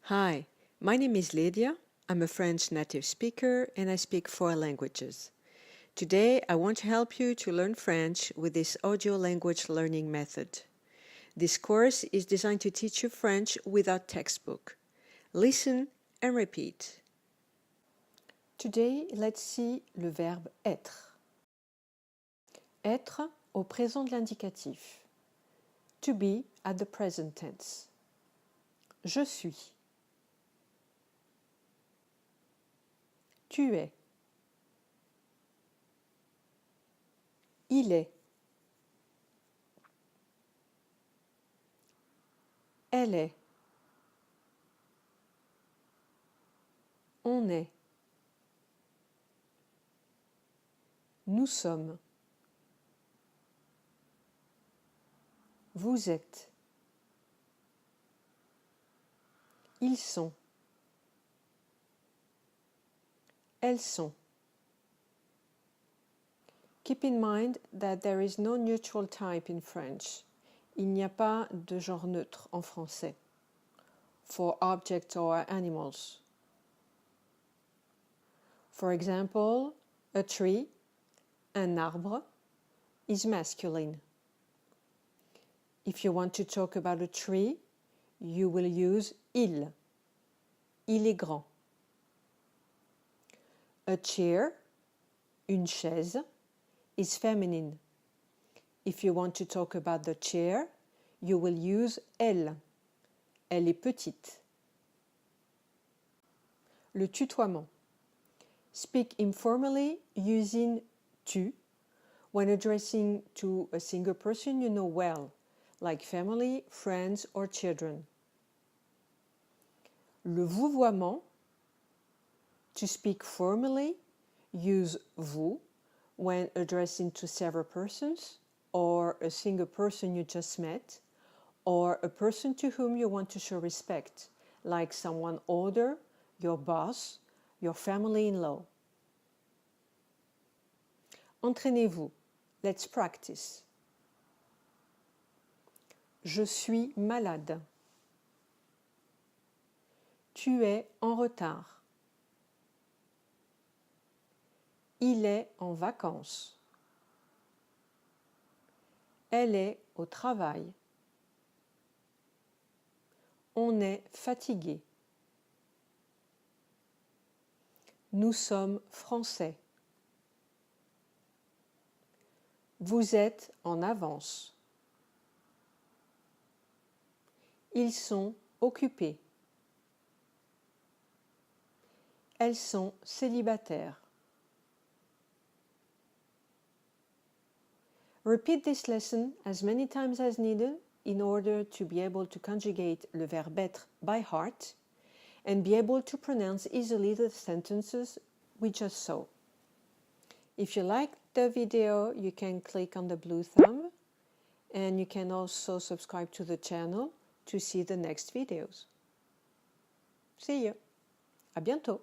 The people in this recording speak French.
Hi, my name is Lydia. I'm a French native speaker and I speak 4 languages. Today, I want to help you to learn French with this audio language learning method. This course is designed to teach you French without textbook. Listen and repeat. Today, let's see le verbe être. Être au présent de l'indicatif. To be at the present tense. Je suis. Tu es. Il est. Elle est. On est. Nous sommes. Vous êtes. Ils sont. Elles sont. Keep in mind that there is no neutral type in French. Il n'y a pas de genre neutre en français. For objects or animals. For example, a tree, un arbre, is masculine. If you want to talk about a tree, you will use il. Il est grand. A chair, une chaise, is feminine. If you want to talk about the chair, you will use elle. Elle est petite. Le tutoiement. Speak informally using tu when addressing to a single person you know well, like family, friends, or children. Le vouvoiement. To speak formally, use vous when addressing to several persons, or a single person you just met, or a person to whom you want to show respect, like someone older, your boss, your family-in-law. Entraînez-vous. Let's practice. Je suis malade. Tu es en retard. Il est en vacances. Elle est au travail. On est fatigué. Nous sommes français. Vous êtes en avance. Ils sont occupés. Elles sont célibataires. Repeat this lesson as many times as needed in order to be able to conjugate le verbe être by heart and be able to pronounce easily the sentences we just saw. If you liked the video, you can click on the blue thumb and you can also subscribe to the channel to see the next videos. See you. À bientôt.